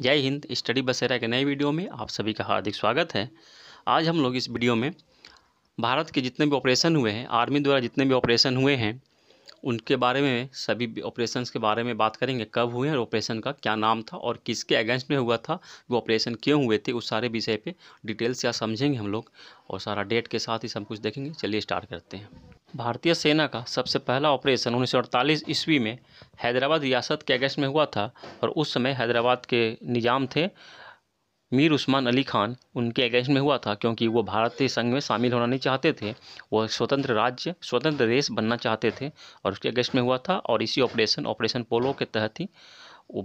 जय हिंद। स्टडी बसेरा के नए वीडियो में आप सभी का हार्दिक स्वागत है। आज हम लोग इस वीडियो में भारत के जितने भी ऑपरेशन हुए हैं, आर्मी द्वारा जितने भी ऑपरेशन हुए हैं, उनके बारे में सभी ऑपरेशंस के बारे में बात करेंगे। कब हुए और ऑपरेशन का क्या नाम था और किसके अगेंस्ट में हुआ था, वो ऑपरेशन क्यों हुए थे, उस सारे विषय पे डिटेल से आज समझेंगे हम लोग और सारा डेट के साथ ही सब कुछ देखेंगे। चलिए स्टार्ट करते हैं। भारतीय सेना का सबसे पहला ऑपरेशन 1948 ईस्वी में हैदराबाद रियासत के अगेंस्ट में हुआ था और उस समय हैदराबाद के निजाम थे मीर उस्मान अली खान, उनके अगेंस्ट में हुआ था क्योंकि वो भारतीय संघ में शामिल होना नहीं चाहते थे। वो स्वतंत्र राज्य, स्वतंत्र देश बनना चाहते थे और उसके अगेंस्ट में हुआ था। और इसी ऑपरेशन पोलो के तहत ही वो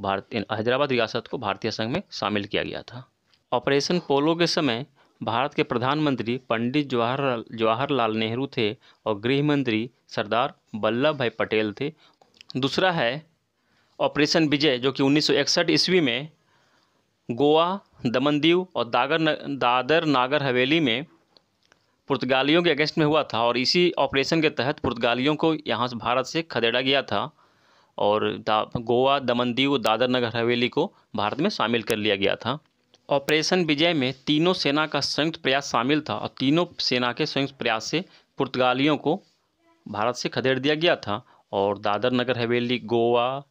हैदराबाद रियासत को भारतीय संघ में शामिल किया गया था। ऑपरेशन पोलो के समय भारत के प्रधानमंत्री पंडित जवाहरलाल नेहरू थे और गृह मंत्री सरदार वल्लभ भाई पटेल थे। दूसरा है ऑपरेशन विजय, जो कि 1961 ईस्वी में गोवा, दमन दीव और दादर नागर हवेली में पुर्तगालियों के अगेंस्ट में हुआ था और इसी ऑपरेशन के तहत पुर्तगालियों को यहाँ से भारत से खदेड़ा गया था और गोवा, दमन दीव, दादर नगर हवेली को भारत में शामिल कर लिया गया था। ऑपरेशन विजय में तीनों सेना का संयुक्त प्रयास शामिल था और तीनों सेना के संयुक्त प्रयास से पुर्तगालियों को भारत से खदेड़ दिया गया था और दादर नगर हवेली, गोवा,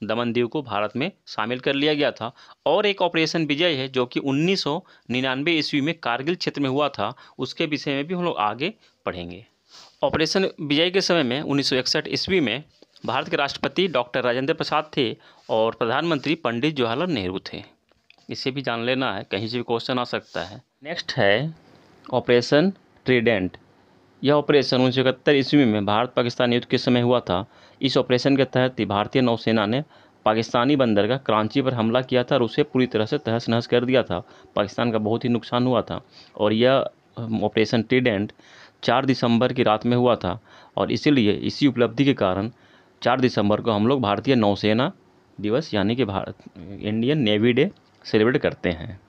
दमन दीव को भारत में शामिल कर लिया गया था। और एक ऑपरेशन विजय है जो कि 1999 ईस्वी में कारगिल क्षेत्र में हुआ था, उसके विषय में भी हम लोग आगे पढ़ेंगे। ऑपरेशन विजय के समय में 1961 ईस्वी में भारत के राष्ट्रपति डॉक्टर राजेंद्र प्रसाद थे और प्रधानमंत्री पंडित जवाहरलाल नेहरू थे। इसे भी जान लेना है, कहीं से भी क्वेश्चन आ सकता है। नेक्स्ट है ऑपरेशन ट्रीडेंट। यह ऑपरेशन 1971 ईस्वी में भारत पाकिस्तान युद्ध के समय हुआ था। इस ऑपरेशन के तहत ही भारतीय नौसेना ने पाकिस्तानी बंदरगाह कराची पर हमला किया था और उसे पूरी तरह से तहस नहस कर दिया था। पाकिस्तान का बहुत ही नुकसान हुआ था और यह ऑपरेशन ट्रीडेंट 4 दिसंबर की रात में हुआ था और इसीलिए इसी उपलब्धि के कारण 4 दिसंबर को हम लोग भारतीय नौसेना दिवस यानी कि इंडियन नेवी डे सेलिब्रेट करते हैं।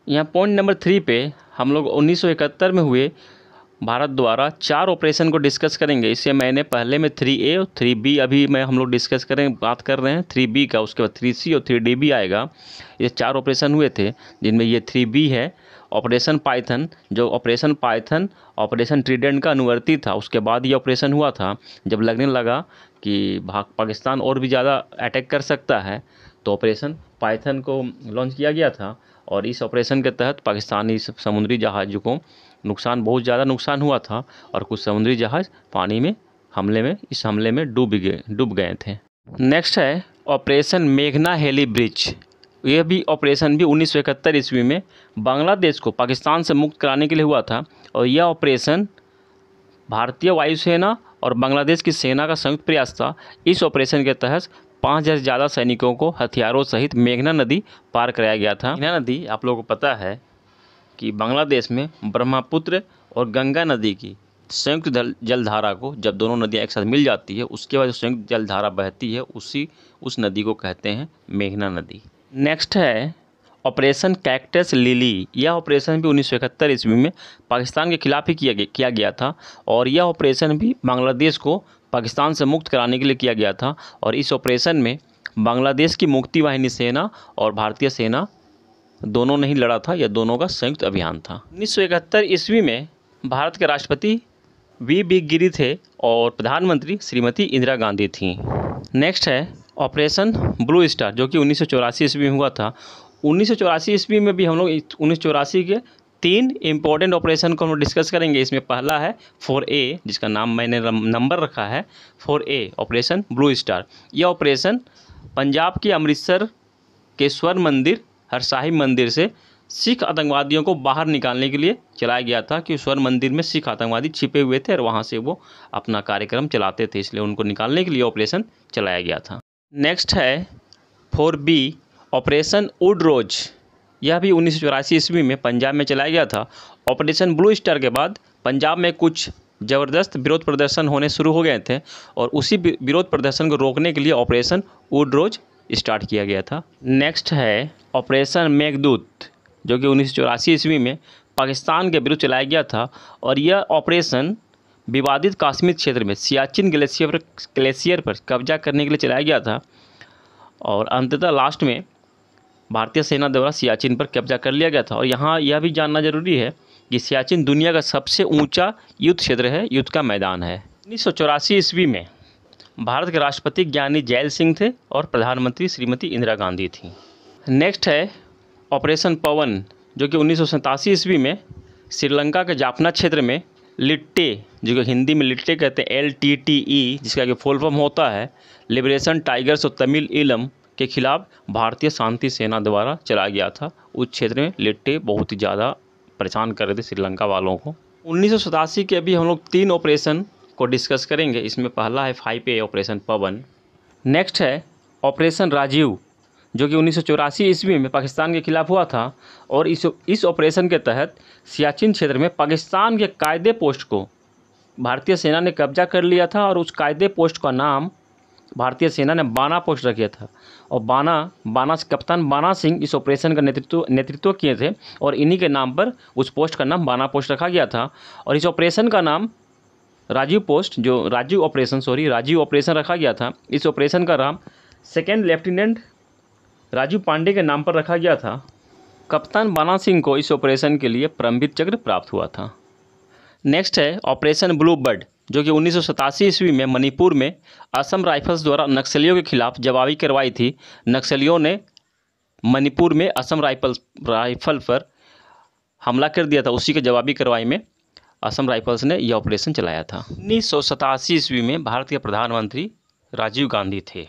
यहाँ पॉइंट नंबर 3 पे हम लोग 1971 में हुए भारत द्वारा 4 ऑपरेशन को डिस्कस करेंगे। इसे मैंने पहले में 3A और 3B अभी हम लोग डिस्कस करें, बात कर रहे हैं 3B का, उसके बाद 3C और 3D भी आएगा। ये 4 ऑपरेशन हुए थे जिनमें ये 3B है ऑपरेशन पाइथन, जो ऑपरेशन पाइथन ऑपरेशन ट्रीडेंट का अनुवर्ती था। उसके बाद ये ऑपरेशन हुआ था जब लगने लगा कि पाकिस्तान और भी ज़्यादा अटैक कर सकता है, तो ऑपरेशन पाइथन को लॉन्च किया गया था और इस ऑपरेशन के तहत पाकिस्तानी समुद्री जहाज़ों को बहुत ज़्यादा नुकसान हुआ था और कुछ समुद्री जहाज़ पानी में इस हमले में डूब गए थे। नेक्स्ट है ऑपरेशन मेघना हेली ब्रिज। यह भी ऑपरेशन भी 1971 ईस्वी में बांग्लादेश को पाकिस्तान से मुक्त कराने के लिए हुआ था और यह ऑपरेशन भारतीय वायुसेना और बांग्लादेश की सेना का संयुक्त प्रयास था। इस ऑपरेशन के तहत 5000 से ज़्यादा सैनिकों को हथियारों सहित मेघना नदी पार कराया गया था। मेघना नदी आप लोगों को पता है कि बांग्लादेश में ब्रह्मपुत्र और गंगा नदी की संयुक्त जलधारा को, जब दोनों नदियां एक साथ मिल जाती है, उसके बाद जो संयुक्त जलधारा बहती है उस नदी को कहते हैं मेघना नदी। नेक्स्ट है ऑपरेशन कैक्टस लिली। यह ऑपरेशन भी 1971 ईस्वी में पाकिस्तान के खिलाफ ही किया गया था और यह ऑपरेशन भी बांग्लादेश को पाकिस्तान से मुक्त कराने के लिए किया गया था और इस ऑपरेशन में बांग्लादेश की मुक्ति वाहिनी सेना और भारतीय सेना दोनों ने ही लड़ा था। यह दोनों का संयुक्त अभियान था। 1971 ईस्वी में भारत के राष्ट्रपति वी गिरी थे और प्रधानमंत्री श्रीमती इंदिरा गांधी थी। नेक्स्ट है ऑपरेशन ब्लू स्टार, जो कि 1984 ईस्वी में हुआ था। 1984 ईस्वी में भी हम लोग 1984 के 3 इम्पोर्टेंट ऑपरेशन को हम डिस्कस करेंगे। इसमें पहला है 4A, जिसका नाम मैंने नंबर रखा है 4A, ऑपरेशन ब्लू स्टार। यह ऑपरेशन पंजाब के अमृतसर के स्वर्ण मंदिर हरसाहिब मंदिर से सिख आतंकवादियों को बाहर निकालने के लिए चलाया गया था कि स्वर्ण मंदिर में सिख आतंकवादी छिपे हुए थे और वहां से वो अपना कार्यक्रम चलाते थे, इसलिए उनको निकालने के लिए ऑपरेशन चलाया गया था। नेक्स्ट है 4B ऑपरेशन वुड रोज। यह भी 1984 ईस्वी में पंजाब में चलाया गया था। ऑपरेशन ब्लू स्टार के बाद पंजाब में कुछ ज़बरदस्त विरोध प्रदर्शन होने शुरू हो गए थे और उसी विरोध प्रदर्शन को रोकने के लिए ऑपरेशन वुड रोज स्टार्ट किया गया था। नेक्स्ट है ऑपरेशन मेघदूत, जो कि 1984 ईस्वी में पाकिस्तान के विरुद्ध चलाया गया था और यह ऑपरेशन विवादित कश्मीर क्षेत्र में सियाचिन ग्लेशियर पर कब्जा करने के लिए चलाया गया था और अंततः लास्ट में भारतीय सेना द्वारा सियाचिन पर कब्जा कर लिया गया था। और यहाँ यह भी जानना जरूरी है कि सियाचिन दुनिया का सबसे ऊंचा युद्ध क्षेत्र है, युद्ध का मैदान है। 1984 ईस्वी में भारत के राष्ट्रपति ज्ञानी जैल सिंह थे और प्रधानमंत्री श्रीमती इंदिरा गांधी थी। नेक्स्ट है ऑपरेशन पवन, जो कि 1987 ईस्वी में श्रीलंका के जाफना क्षेत्र में लिट्टे, जो कि हिंदी में लिट्टे कहते हैं, LTTE, जिसका कि फुल फॉर्म होता है liberation tigers of Tamil Eelam, के खिलाफ भारतीय शांति सेना द्वारा चला गया था। उस क्षेत्र में लिट्टे बहुत ही ज़्यादा परेशान कर रहे थे श्रीलंका वालों को। 1987 के अभी हम लोग 3 ऑपरेशन को डिस्कस करेंगे। इसमें पहला है 5A ऑपरेशन पवन। नेक्स्ट है ऑपरेशन राजीव, जो कि 1984 ईस्वी में पाकिस्तान के खिलाफ हुआ था। और इस ऑपरेशन के तहत सियाचिन क्षेत्र में पाकिस्तान के कायदे पोस्ट को भारतीय सेना ने कब्जा कर लिया था और उस कायदे पोस्ट का नाम भारतीय सेना ने बाना पोस्ट रखा था। और बाना कप्तान बाना सिंह इस ऑपरेशन का नेतृत्व किए थे और इन्हीं के नाम पर उस पोस्ट का नाम बाना पोस्ट रखा गया था। और इस ऑपरेशन का नाम राजीव ऑपरेशन रखा गया था। इस ऑपरेशन का नाम सेकेंड लेफ्टिनेंट राजीव पांडे के नाम पर रखा गया था। कप्तान बाना सिंह को इस ऑपरेशन के लिए परमवीर चक्र प्राप्त हुआ था। नेक्स्ट है ऑपरेशन ब्लू बर्ड, जो कि 1987 ईस्वी में मणिपुर में असम राइफल्स द्वारा नक्सलियों के खिलाफ जवाबी कार्रवाई थी। नक्सलियों ने मणिपुर में असम राइफल पर हमला कर दिया था। उसी के जवाबी कार्रवाई में असम राइफल्स ने यह ऑपरेशन चलाया था। 1987 ईस्वी में भारत के प्रधानमंत्री राजीव गांधी थे।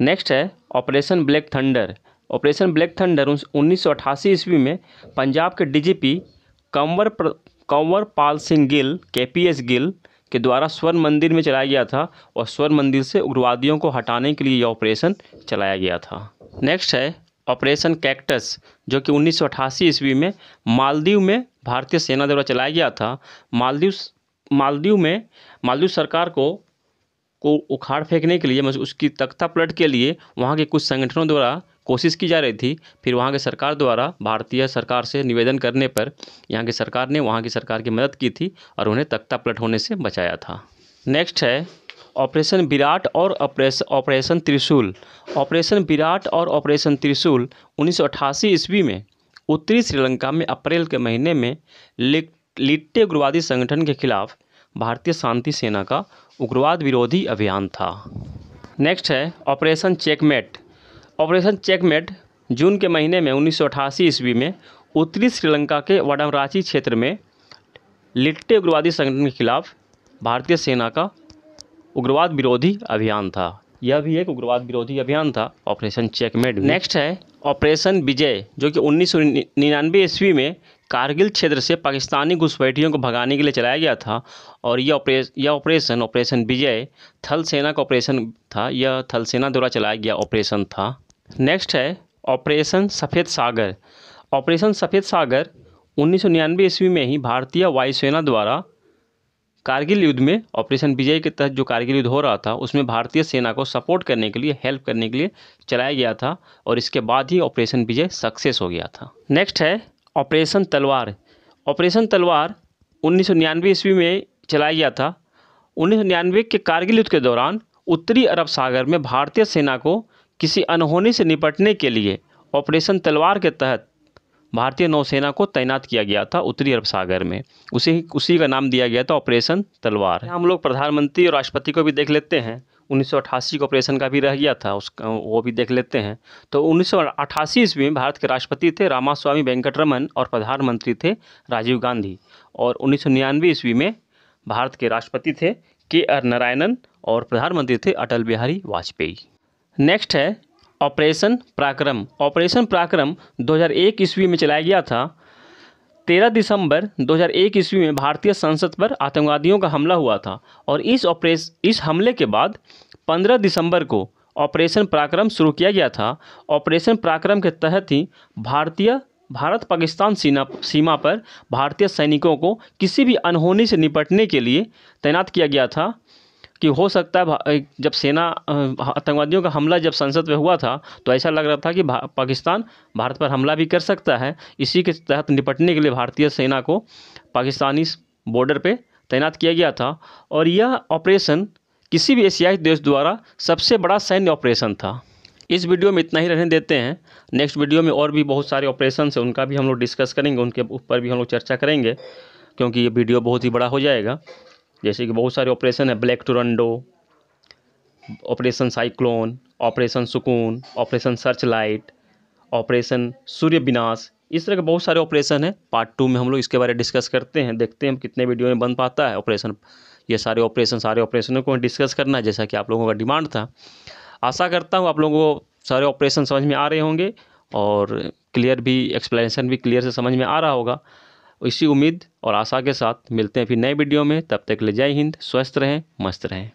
नेक्स्ट है operation black thunder. Operation black thunder 1988 ईस्वी में पंजाब के DGP कंवर पाल सिंह गिल KPS गिल के द्वारा स्वर्ण मंदिर में चलाया गया था और स्वर्ण मंदिर से उग्रवादियों को हटाने के लिए यह ऑपरेशन चलाया गया था। नेक्स्ट है ऑपरेशन कैक्टस, जो कि 1988 ईस्वी में मालदीव में भारतीय सेना द्वारा चलाया गया था। मालदीव सरकार को उखाड़ फेंकने के लिए, उसकी तख्ता पलट के लिए वहाँ के कुछ संगठनों द्वारा कोशिश की जा रही थी। फिर वहाँ के सरकार द्वारा भारतीय सरकार से निवेदन करने पर यहाँ की सरकार ने वहाँ की सरकार की मदद की थी और उन्हें तख्ता पलट होने से बचाया था। नेक्स्ट है ऑपरेशन विराट और ऑपरेशन त्रिशूल। ऑपरेशन विराट और ऑपरेशन त्रिशूल 1988 ईस्वी में उत्तरी श्रीलंका में अप्रैल के महीने में लिट्टे उग्रवादी संगठन के खिलाफ भारतीय शांति सेना का उग्रवाद विरोधी अभियान था। नेक्स्ट है ऑपरेशन चेकमेट। ऑपरेशन चेकमेट जून के महीने में 1988 ईस्वी में उत्तरी श्रीलंका के वडमराची क्षेत्र में लिट्टे उग्रवादी संगठन के खिलाफ भारतीय सेना का उग्रवाद विरोधी अभियान था। यह भी एक उग्रवाद विरोधी अभियान था, ऑपरेशन चेकमेट। नेक्स्ट है ऑपरेशन विजय, जो कि 1999 ईस्वी में कारगिल क्षेत्र से पाकिस्तानी घुसपैठियों को भगाने के लिए चलाया गया था। और यह ऑपरेशन विजय थल सेना का ऑपरेशन था। यह थल सेना द्वारा चलाया गया ऑपरेशन था। नेक्स्ट है ऑपरेशन सफ़ेद सागर। ऑपरेशन सफ़ेद सागर 1999 ईस्वी में ही भारतीय वायुसेना द्वारा कारगिल युद्ध में ऑपरेशन विजय के तहत जो कारगिल युद्ध हो रहा था उसमें भारतीय सेना को सपोर्ट करने के लिए, हेल्प करने के लिए चलाया गया था और इसके बाद ही ऑपरेशन विजय सक्सेस हो गया था। नेक्स्ट है ऑपरेशन तलवार। ऑपरेशन तलवार 1999 ईस्वी में चलाया गया था। 1999 के कारगिल युद्ध के दौरान उत्तरी अरब सागर में भारतीय सेना को किसी अनहोनी से निपटने के लिए ऑपरेशन तलवार के तहत भारतीय नौसेना को तैनात किया गया था उत्तरी अरब सागर में। उसी का नाम दिया गया था ऑपरेशन तलवार। हम लोग प्रधानमंत्री और राष्ट्रपति को भी देख लेते हैं। 1988 का ऑपरेशन का भी रह गया था, उसका वो भी देख लेते हैं। तो 1988 ईस्वी में भारत के राष्ट्रपति थे रामास्वामी वेंकटरमन और प्रधानमंत्री थे राजीव गांधी। और 1999 ईस्वी में भारत के राष्ट्रपति थे KR नारायणन और प्रधानमंत्री थे अटल बिहारी वाजपेयी। नेक्स्ट है ऑपरेशन पराक्रम। ऑपरेशन पराक्रम 2001 ईस्वी में चलाया गया था। 13 दिसंबर 2001 ईस्वी में भारतीय संसद पर आतंकवादियों का हमला हुआ था और इस हमले के बाद 15 दिसंबर को ऑपरेशन पराक्रम शुरू किया गया था। ऑपरेशन पराक्रम के तहत ही भारत पाकिस्तान सीमा पर भारतीय सैनिकों को किसी भी अनहोनी से निपटने के लिए तैनात किया गया था कि हो सकता है जब आतंकवादियों का हमला जब संसद में हुआ था तो ऐसा लग रहा था कि पाकिस्तान भारत पर हमला भी कर सकता है। इसी के तहत निपटने के लिए भारतीय सेना को पाकिस्तानी बॉर्डर पे तैनात किया गया था। और यह ऑपरेशन किसी भी एशियाई देश द्वारा सबसे बड़ा सैन्य ऑपरेशन था। इस वीडियो में इतना ही रहने देते हैं। नेक्स्ट वीडियो में और भी बहुत सारे ऑपरेशन हैं, उनका भी हम लोग डिस्कस करेंगे, उनके ऊपर भी हम लोग चर्चा करेंगे, क्योंकि ये वीडियो बहुत ही बड़ा हो जाएगा। जैसे कि बहुत सारे ऑपरेशन है, ब्लैक टोरंडो, ऑपरेशन साइक्लोन, ऑपरेशन सुकून, ऑपरेशन सर्च लाइट, ऑपरेशन सूर्य विनाश, इस तरह के बहुत सारे ऑपरेशन हैं। पार्ट 2 में हम लोग इसके बारे में डिस्कस करते हैं, देखते हैं कितने वीडियो में बन पाता है ऑपरेशन। ये सारे ऑपरेशनों को डिस्कस करना है, जैसा कि आप लोगों का डिमांड था। आशा करता हूँ आप लोगों को सारे ऑपरेशन समझ में आ रहे होंगे और क्लियर भी, एक्सप्लेनेशन भी क्लियर से समझ में आ रहा होगा। इसी उम्मीद और आशा के साथ मिलते हैं फिर नए वीडियो में। तब तक के लिए जय हिंद, स्वस्थ रहें, मस्त रहें।